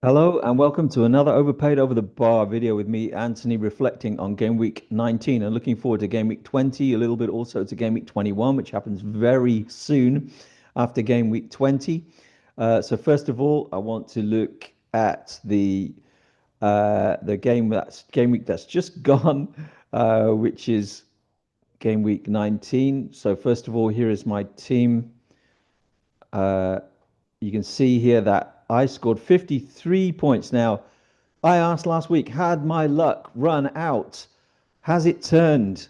Hello and welcome to another Overpaid Over the Bar video with me, Anthony, reflecting on game week 19 and looking forward to game week 20, a little bit also to game week 21, which happens very soon after game week 20. So first of all, I want to look at the game week that's just gone, which is game week 19. So first of all, here is my team. Uh, you can see here that I scored 53 points. Now, I asked last week, had my luck run out? Has it turned?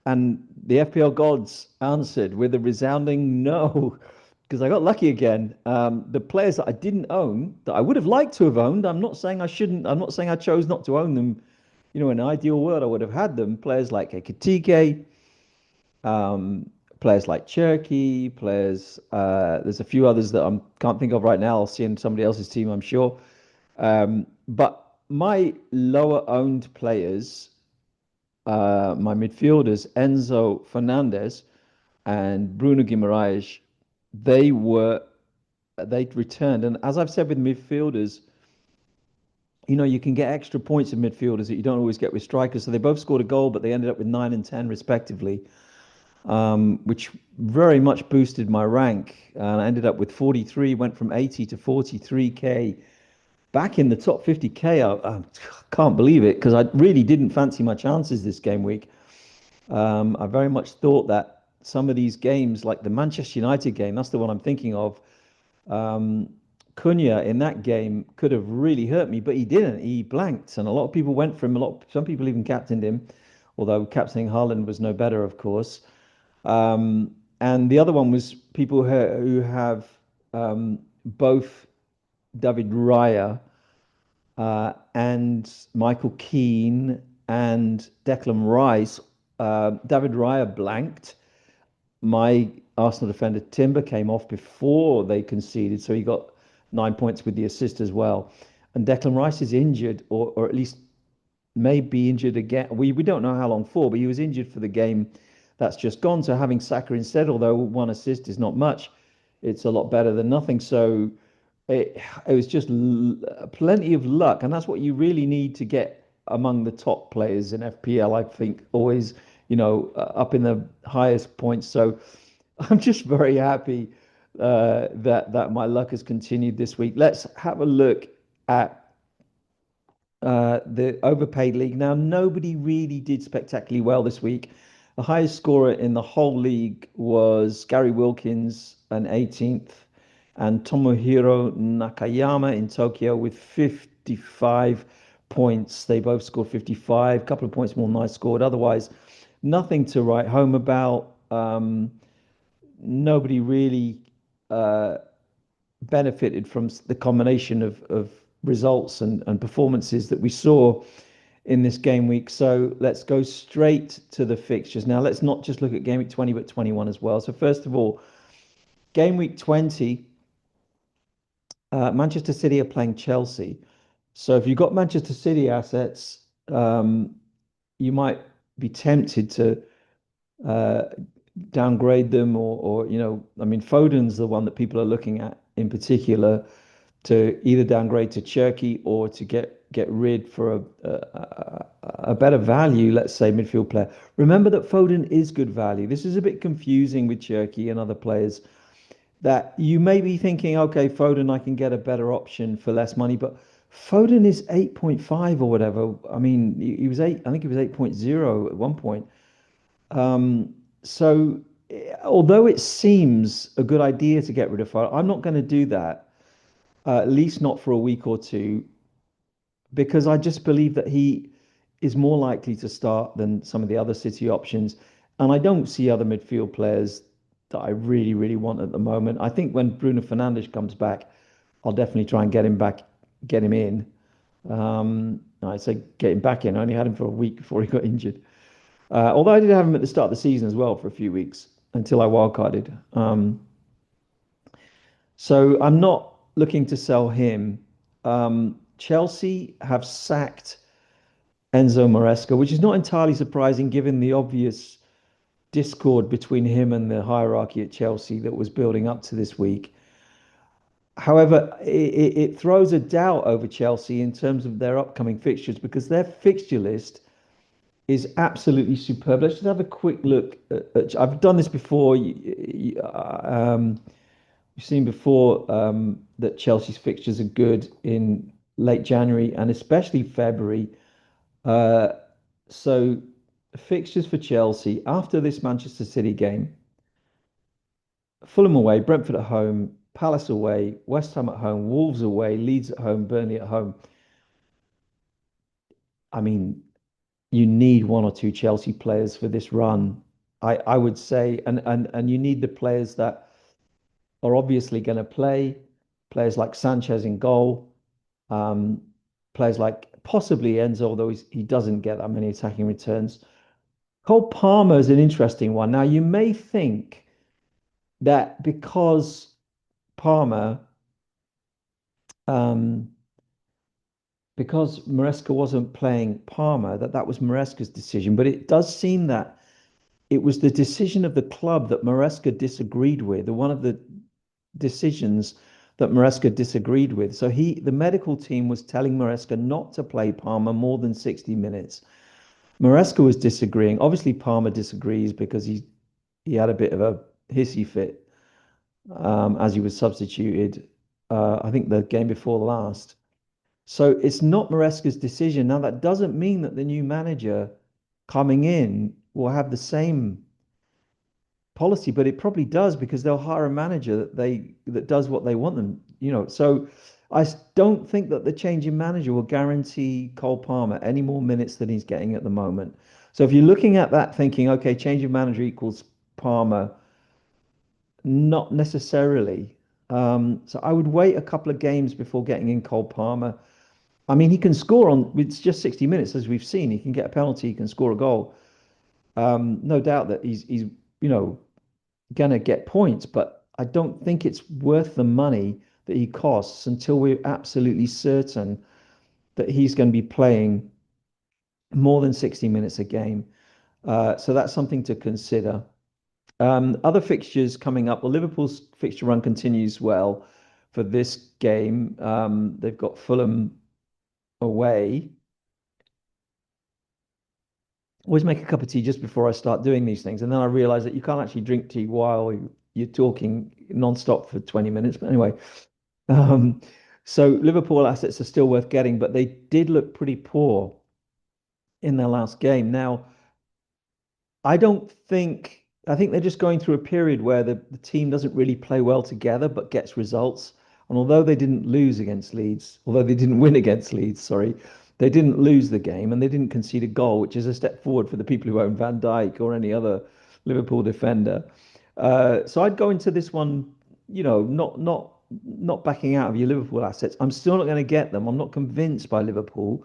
And the FPL gods answered with a resounding no, because I got lucky again. The players that I didn't own, that I would have liked to have owned, I'm not saying I shouldn't, I'm not saying I chose not to own them. In an ideal world, I would have had them. Players like Ekitike, um, players like Cherky, there's a few others that I can't think of right now. I'll see in somebody else's team, I'm sure. But my lower owned players, my midfielders, Enzo Fernandez and Bruno Guimaraes, they were they returned. And as I've said with midfielders, you can get extra points in midfielders that you don't always get with strikers. So they both scored a goal, but they ended up with 9 and 10 respectively, which very much boosted my rank. And I ended up with 43, went from 80 to 43k back in the top 50k. I can't believe it because I really didn't fancy my chances this game week. I very much thought that some of these games, like the Manchester United game, that's the one I'm thinking of. Um, Cunha in that game could have really hurt me, but he didn't. He blanked, and a lot of people went for him. Some people even captained him, although captaining Haaland was no better, of course. And the other one was people who have both David Raya and Michael Keane and Declan Rice. David Raya blanked. My Arsenal defender Timber came off before they conceded, so he got 9 points with the assist as well. And Declan Rice is injured, or at least may be injured again. We don't know how long for, but he was injured for the game that's just gone. So having Saka instead, although one assist is not much, it's a lot better than nothing. So it was just plenty of luck, and that's what you really need to get among the top players in FPL. I think always, up in the highest points. So I'm just very happy that my luck has continued this week. Let's have a look at the overpaid league. Now, nobody really did spectacularly well this week. The highest scorer in the whole league was Gary Wilkins, an 18th, and Tomohiro Nakayama in Tokyo with 55 points. They both scored 55, a couple of points more than I scored. Otherwise, nothing to write home about. Nobody really uh, benefited from the combination of results and performances that we saw in this game week. So let's go straight to the fixtures. Now, let's not just look at game week 20, but 21 as well. So, first of all, game week 20, Manchester City are playing Chelsea. So, if you've got Manchester City assets, you might be tempted to uh, downgrade them, I mean, Foden's the one that people are looking at in particular to either downgrade to Cherky or to get rid for a better value, let's say midfield player. Remember that Foden is good value. This is a bit confusing with Cherky and other players that you may be thinking, okay, Foden, I can get a better option for less money, but Foden is 8.5 or whatever. I mean, he was eight, I think he was 8.0 at one point. So although it seems a good idea to get rid of Foden, I'm not going to do that, at least not for a week or two, because I just believe that he is more likely to start than some of the other City options. And I don't see other midfield players that I really, really want at the moment. I think when Bruno Fernandes comes back, I'll definitely try and get him back, get him in. I say get him back in. I only had him for a week before he got injured. Although I did have him at the start of the season as well for a few weeks until I wildcarded. So I'm not looking to sell him. Chelsea have sacked Enzo Maresca, which is not entirely surprising given the obvious discord between him and the hierarchy at Chelsea that was building up to this week. However, it throws a doubt over Chelsea in terms of their upcoming fixtures because their fixture list is absolutely superb. Let's just have a quick look. I've done this before. You've seen before that Chelsea's fixtures are good in late January and especially February. Uh, so fixtures for Chelsea after this Manchester City game: Fulham away, Brentford at home, Palace away, West Ham at home, Wolves away, Leeds at home, Burnley at home. I mean, you need one or two Chelsea players for this run. I would say, and you need the players that are obviously going to play, players like Sanchez in goal, um, players like possibly Enzo, although he doesn't get that many attacking returns. Cole Palmer is an interesting one. Now, you may think that because Palmer, um, because Maresca wasn't playing Palmer, that was Maresca's decision. But it does seem that it was the decision of the club that Maresca disagreed with, one of the decisions that Maresca disagreed with. So the medical team was telling Maresca not to play Palmer more than 60 minutes. Maresca was disagreeing. Obviously, Palmer disagrees because he had a bit of a hissy fit as he was substituted. I think the game before last. So it's not Maresca's decision. Now that doesn't mean that the new manager coming in will have the same policy, but it probably does because they'll hire a manager that does what they want them, So don't think that the change in manager will guarantee Cole Palmer any more minutes than he's getting at the moment. So if you're looking at that thinking, okay, change of manager equals Palmer, not necessarily. So I would wait a couple of games before getting in Cole Palmer. I mean, he can score it's just 60 minutes, as we've seen. He can get a penalty, he can score a goal. No doubt that he's you know gonna get points, but I don't think it's worth the money that he costs until we're absolutely certain that he's going to be playing more than 60 minutes a game. So that's something to consider. Other fixtures coming up. Well, Liverpool's fixture run continues well for this game. They've got Fulham away. Always make a cup of tea just before I start doing these things, and then I realize that you can't actually drink tea while you're talking non-stop for 20 minutes. But anyway, Um, so Liverpool assets are still worth getting, but they did look pretty poor in their last game. Now, I think they're just going through a period where the team doesn't really play well together, but gets results. And although they didn't lose against Leeds, although they didn't win against Leeds, sorry, they didn't lose the game and they didn't concede a goal, which is a step forward for the people who own Van Dijk or any other Liverpool defender. So I'd go into this one, not backing out of your Liverpool assets. I'm still not going to get them. I'm not convinced by Liverpool.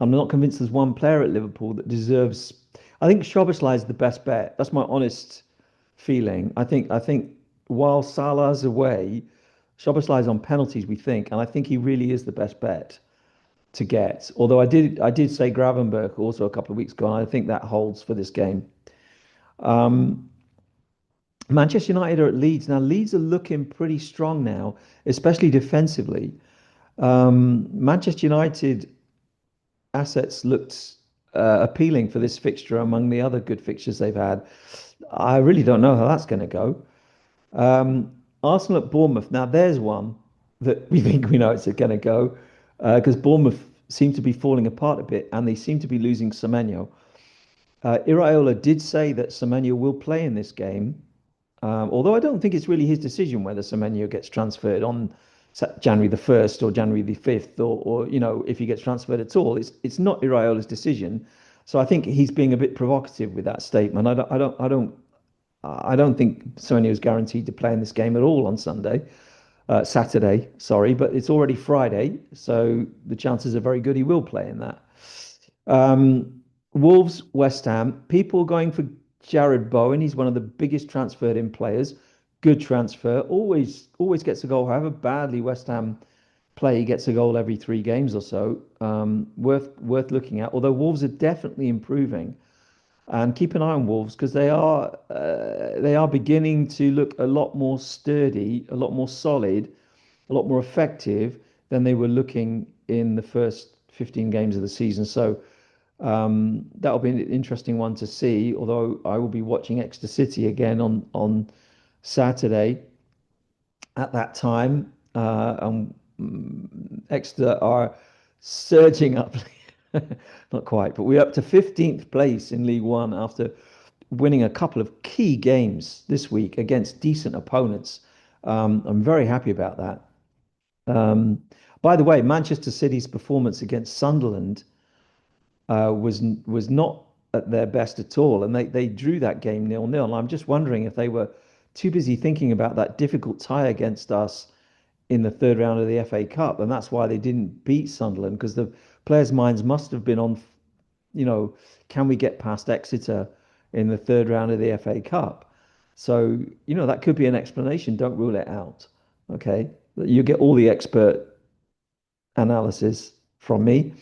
I'm not convinced there's one player at Liverpool that deserves. I think Szoboszlai is the best bet. That's my honest feeling. I think while Salah's away, Szoboszlai's on penalties, we think, and I think he really is the best bet to get. Although I did say Gravenberch also a couple of weeks ago, and I think that holds for this game. Um, Manchester United are at Leeds. Now, Leeds are looking pretty strong now, especially defensively. Manchester United assets looked appealing for this fixture among the other good fixtures they've had. I really don't know how that's going to go. Um, Arsenal at Bournemouth. Now, there's one that we think we know it's going to go because Bournemouth seem to be falling apart a bit and they seem to be losing Semenyo. Iraola did say that Semenyo will play in this game. Although I don't think it's really his decision whether Semenyo gets transferred on January the 1st or January the 5th or if he gets transferred at all. It's not Iraola's decision. So I think he's being a bit provocative with that statement. I don't think Semenyo is guaranteed to play in this game at all on Saturday, sorry, but it's already Friday, so the chances are very good he will play in that. Wolves, West Ham, people going for Jared Bowen. He's one of the biggest transferred in players. Good transfer. Always gets a goal. However badly West Ham play, he gets a goal every 3 games or so. Worth looking at. Although Wolves are definitely improving, and keep an eye on Wolves because they are beginning to look a lot more sturdy, a lot more solid. a lot more effective than they were looking in the first 15 games of the season. So that'll be an interesting one to see. Although I will be watching Exeter City again on Saturday at that time, Exeter are surging up. Not quite, but we're up to 15th place in League One after winning a couple of key games this week against decent opponents. I'm very happy about that. Um, by the way, Manchester City's performance against Sunderland was not at their best at all, and they drew that game 0-0. And I'm just wondering if they were too busy thinking about that difficult tie against us in the third round of the FA Cup, and that's why they didn't beat Sunderland because the players' minds must have been on, you know, can we get past Exeter in the third round of the FA Cup? So, that could be an explanation. Don't rule it out. Okay. You get all the expert analysis from me.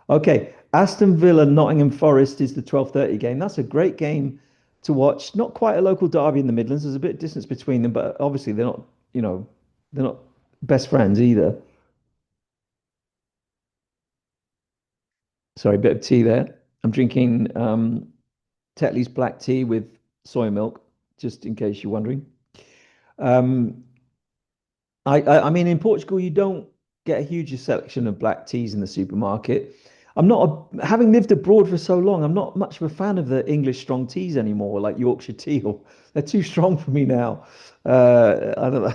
Okay. Aston Villa, Nottingham Forest is the 12:30 game. That's a great game to watch. Not quite a local derby in the Midlands. There's a bit of distance between them, but obviously you know, they're not best friends either. Sorry, a bit of tea there. I'm drinking Tetley's black tea with soy milk, just in case you're wondering. Um, I mean, in Portugal, you don't get a huge selection of black teas in the supermarket. Having lived abroad for so long, I'm not much of a fan of the English strong teas anymore, like Yorkshire tea. They're too strong for me now. I don't know.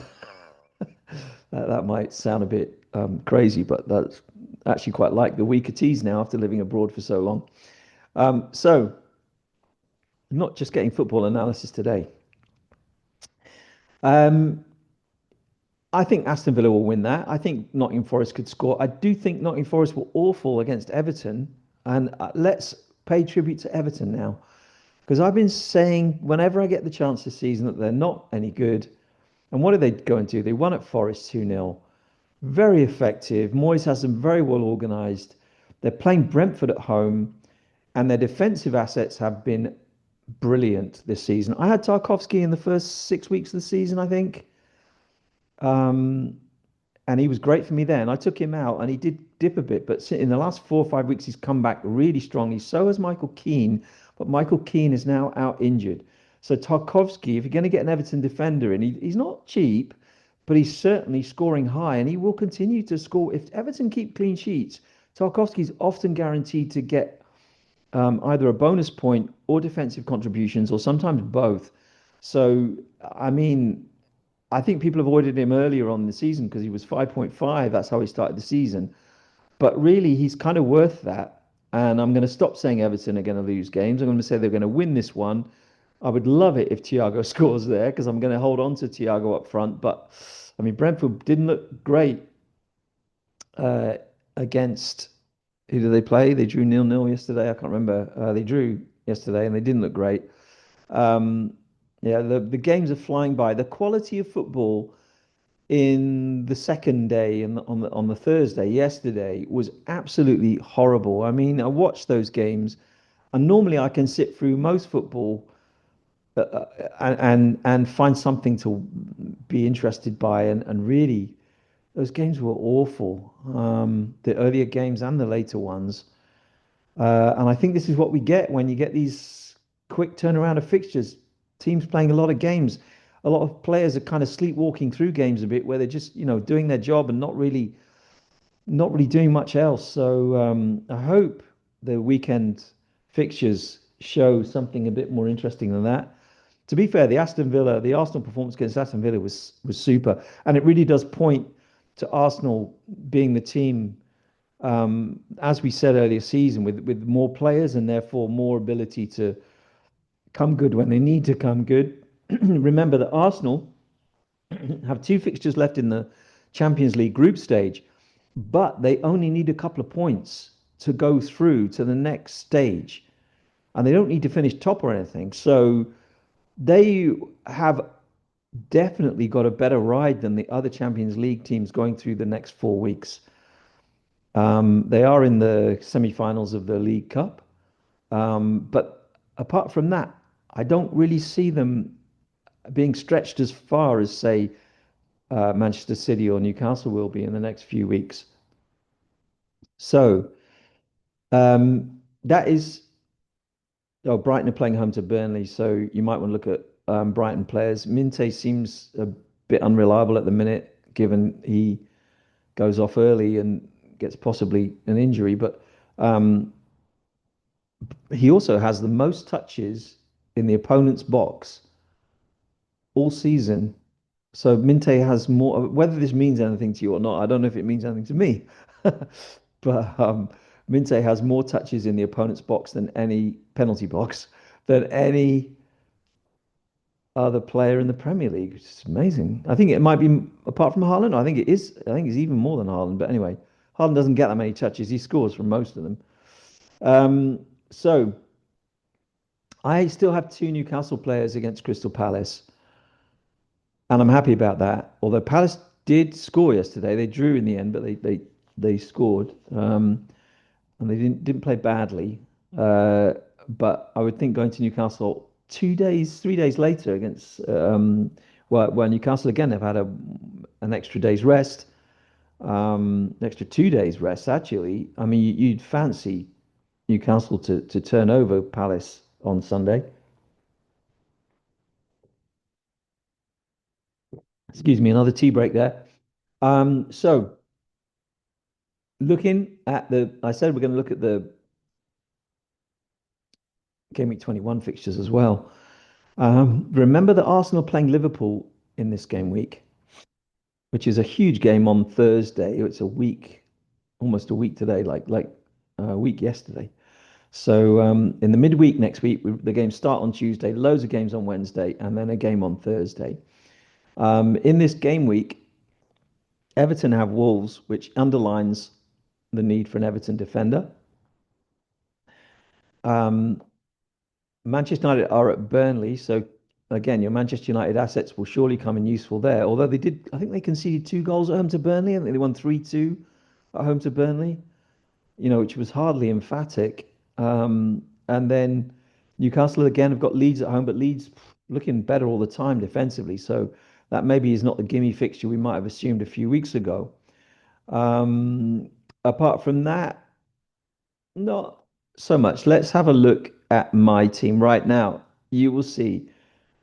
That might sound a bit crazy, but that's actually quite like the weaker teas now after living abroad for so long. So, not just getting football analysis today. Um, I think Aston Villa will win that. I think Nottingham Forest could score. I do think Nottingham Forest were awful against Everton. And let's pay tribute to Everton now. Because I've been saying whenever I get the chance this season that they're not any good. And what did they go and do? They won at Forest 2-0. Very effective. Moyes has them very well organised. They're playing Brentford at home. And their defensive assets have been brilliant this season. I had Tarkovsky in the first 6 weeks of the season, I think. Um, and he was great for me then. I took him out and he did dip a bit, but in the last 4 or 5 weeks, he's come back really strongly. So has Michael Keane, but Michael Keane is now out injured. So Tarkovsky, if you're going to get an Everton defender in, he's not cheap, but he's certainly scoring high and he will continue to score. If Everton keep clean sheets, Tarkovsky's often guaranteed to get either a bonus point or defensive contributions, or sometimes both. So, I mean, I think people avoided him earlier on in the season because he was 5.5. That's how he started the season. But really, he's kind of worth that. And I'm going to stop saying Everton are going to lose games. I'm going to say they're going to win this one. I would love it if Thiago scores there because I'm going to hold on to Thiago up front. But I mean, Brentford didn't look great uh, against who did they play? They drew 0-0 yesterday. I can't remember. They drew yesterday and they didn't look great. Um, yeah, the games are flying by. The quality of football in the second day and on the Thursday yesterday was absolutely horrible. I mean, I watched those games, and normally I can sit through most football and find something to be interested by, and really those games were awful. The earlier games and the later ones, and I think this is what we get when you get these quick turnaround of fixtures. Teams playing a lot of games. A lot of players are kind of sleepwalking through games a bit, where they're just doing their job and not really doing much else. So I hope the weekend fixtures show something a bit more interesting than that. To be fair, the Arsenal performance against Aston Villa was super, and it really does point to Arsenal being the team, as we said earlier season, with more players and therefore more ability to come good when they need to come good. Remember that Arsenal have two fixtures left in the Champions League group stage, but they only need a couple of points to go through to the next stage, and they don't need to finish top or anything. So they have definitely got a better ride than the other Champions League teams going through the next 4 weeks. They are in the semi-finals of the League Cup, but apart from that, I don't really see them being stretched as far as, say, Manchester City or Newcastle will be in the next few weeks. So that is, oh, Brighton are playing home to Burnley, so you might want to look at Brighton players. Minte seems a bit unreliable at the minute, given he goes off early and gets possibly an injury, but um, he also has the most touches in the opponent's box all season. So Minte has more. Whether this means anything to you or not, I don't know if it means anything to me. But Minte has more touches in the opponent's box than any penalty box than any other player in the Premier League. It's amazing. I think it might be apart from Haaland. I think it is. I think it's even more than Haaland. But anyway, Haaland doesn't get that many touches. He scores from most of them. So I still have two Newcastle players against Crystal Palace, and I'm happy about that. Although Palace did score yesterday, they drew in the end, but they scored, and they didn't play badly. Uh, but I would think going to Newcastle 2 days, 3 days later against well Newcastle again have had an extra day's rest, an extra 2 days rest actually. I mean you'd fancy Newcastle to turn over Palace on Sunday. Excuse me, another tea break there. So looking at I said we're going to look at the Game Week 21 fixtures as well. Remember that Arsenal playing Liverpool in this game week, which is a huge game on Thursday. It's a week, almost a week today, like a week yesterday. So in the midweek next week, the games start on Tuesday, loads of games on Wednesday, and then a game on Thursday. In this game week, Everton have Wolves, which underlines the need for an Everton defender. Um, Manchester United are at Burnley, so again, your Manchester United assets will surely come in useful there. Although they did, I think they conceded 2 goals at home to Burnley. I think they won 3-2 at home to Burnley, which was hardly emphatic. And then Newcastle again have got Leeds at home, but Leeds looking better all the time defensively. So that maybe is not the gimme fixture we might have assumed a few weeks ago. Um, Apart from that, not so much. Let's have a look at my team right now. You will see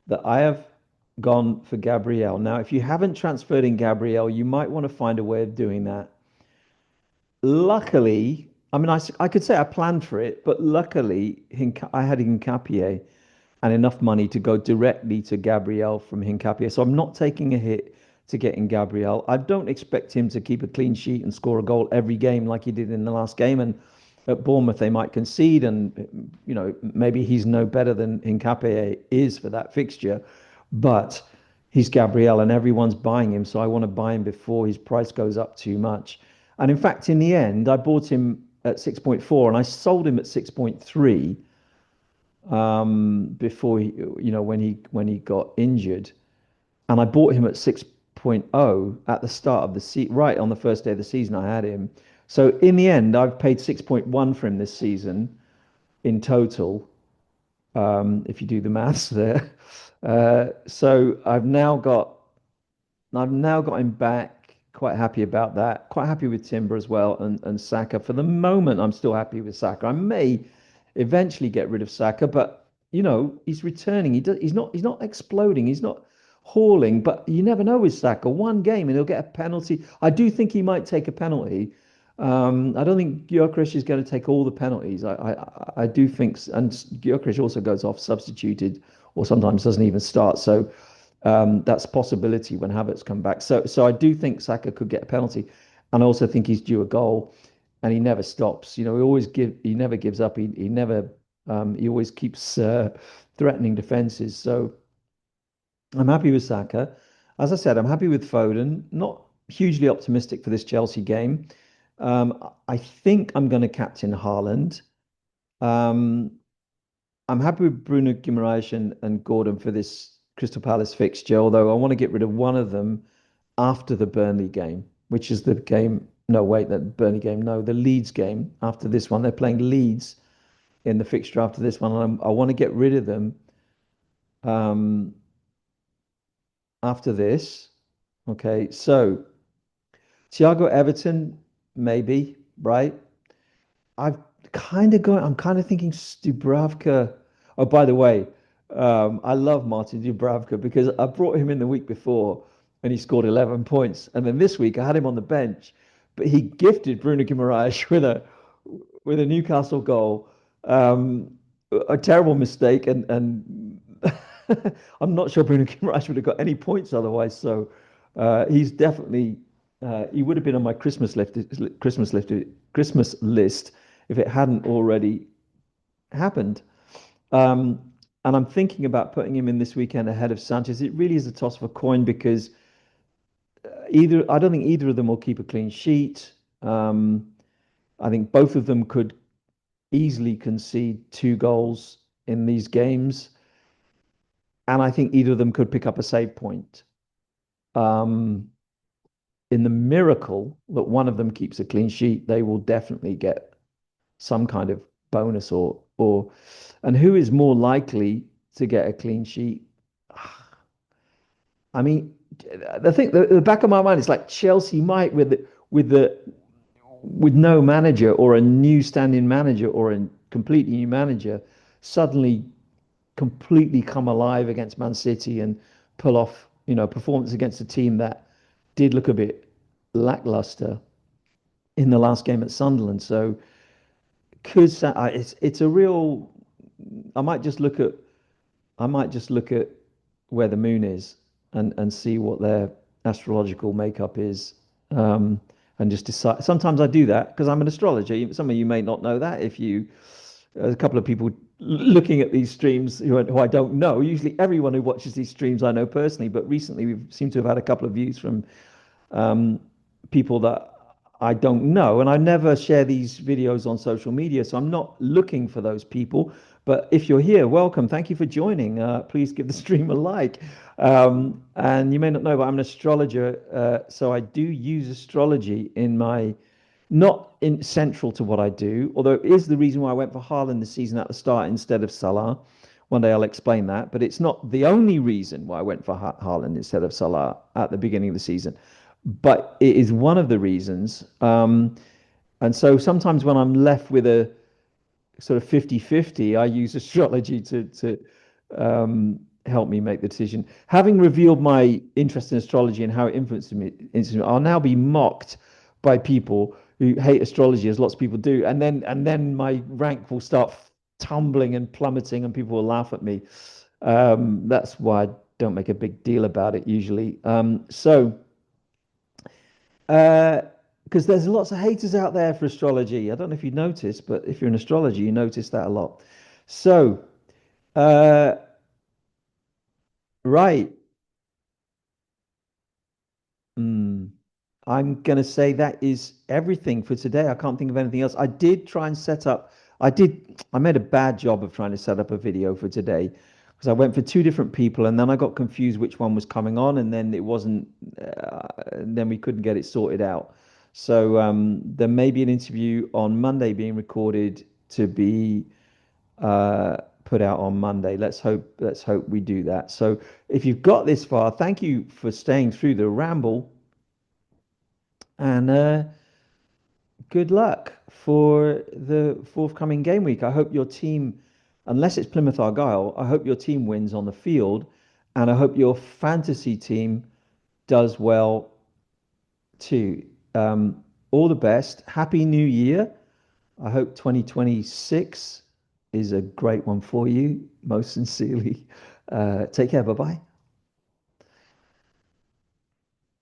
that I have gone for Gabriel. Now, if you haven't transferred in Gabriel, you might want to find a way of doing that. Luckily, I mean, I could say I planned for it, but luckily, I had Hincapié and enough money to go directly to Gabriel from Hincapié. So I'm not taking a hit to get in Gabriel. I don't expect him to keep a clean sheet and score a goal every game like he did in the last game. And at Bournemouth, they might concede, and maybe he's no better than Hincapié is for that fixture. But he's Gabriel, and everyone's buying him, so I want to buy him before his price goes up too much. And in fact, in the end, I bought him at 6.4 and I sold him at 6.3 before when he got injured, and I bought him at 6.0 at the start of the season, right on the first day of the season. I had him. So in the end, I've paid 6.1 for him this season in total. If you do the maths there, so I've now got him back. Quite happy about that. Quite happy with Timber as well, and Saka. For the moment, I'm still happy with Saka. I may eventually get rid of Saka, but he's returning. He's not exploding. He's not hauling. But you never know with Saka. One game and he'll get a penalty. I do think he might take a penalty. I don't think Gyökeres is going to take all the penalties. I do think, and Gyökeres also goes off substituted or sometimes doesn't even start. So that's a possibility when Havertz come back. So I do think Saka could get a penalty, and I also think he's due a goal, and he never stops. He never gives up. He always keeps threatening defenses. So I'm happy with Saka. As I said, I'm happy with Foden. Not hugely optimistic for this Chelsea game. I think I'm going to captain Haaland. Um, I'm happy with Bruno Guimaraes and Gordon for this Crystal Palace fixture, although I want to get rid of one of them after the Burnley game, which is the game. No, wait, that Burnley game. No, the Leeds game after this one. They're playing Leeds in the fixture after this one. And I want to get rid of them um, after this. Okay, so Thiago Everton, maybe, right? I've I'm kind of thinking Dubravka. Oh, by the way, I love Martin Dubravka because I brought him in the week before and he scored 11 points. And then this week I had him on the bench, but he gifted Bruno Guimaraes with a Newcastle goal. Um, a terrible mistake, and I'm not sure Bruno Guimaraes would have got any points otherwise. So he's definitely he would have been on my Christmas list if it hadn't already happened. Um, and I'm thinking about putting him in this weekend ahead of Sanchez. It really is a toss of a coin because either I don't think either of them will keep a clean sheet. Um, I think both of them could easily concede 2 goals in these games, and I think either of them could pick up a save point. Um, in the miracle that one of them keeps a clean sheet, they will definitely get some kind of bonus or and who is more likely to get a clean sheet? I mean, the back of my mind is like Chelsea might with the with no manager or a new standing manager or a completely new manager suddenly completely come alive against Man City and pull off, performance against a team that did look a bit lackluster in the last game at Sunderland. So it's a real. I might just look at I might just look at where the moon is and see what their astrological makeup is, and just decide. Sometimes I do that because I'm an astrologer. Some of you may not know that. If you, a couple of people looking at these streams who I don't know. Usually, everyone who watches these streams I know personally, but recently we seem to have had a couple of views from um, people that I don't know. And I never share these videos on social media, so I'm not looking for those people. But if you're here, welcome. Thank you for joining. Please give the stream a like. And you may not know, but I'm an astrologer, so I do use astrology in my not in central to what I do, although it is the reason why I went for Haaland this season at the start instead of Salah. One day I'll explain that, but it's not the only reason why I went for Haaland instead of Salah at the beginning of the season. But it is one of the reasons. And so sometimes when I'm left with a sort of 50-50, I use astrology to help me make the decision. Having revealed my interest in astrology and how it influenced me, I'll now be mocked by people who hate astrology, as lots of people do, and then my rank will start tumbling and plummeting, and people will laugh at me. That's why I don't make a big deal about it usually. Uh, because there's lots of haters out there for astrology. I don't know if you noticed, but if you're in astrology, you notice that a lot. So, uh, right. Mm, I'm going to say that is everything for today. I can't think of anything else. I did try and set up, I made a bad job of trying to set up a video for today because I went for two different people and then I got confused which one was coming on and then it wasn't, and then we couldn't get it sorted out. So there may be an interview on Monday being recorded to be put out on Monday. Let's hope we do that. So if you've got this far, thank you for staying through the ramble and good luck for the forthcoming game week. I hope your team, unless it's Plymouth Argyle, I hope your team wins on the field, and I hope your fantasy team does well too. All the best. Happy New Year. I hope 2026 is a great one for you. Most sincerely. Take care. Bye bye.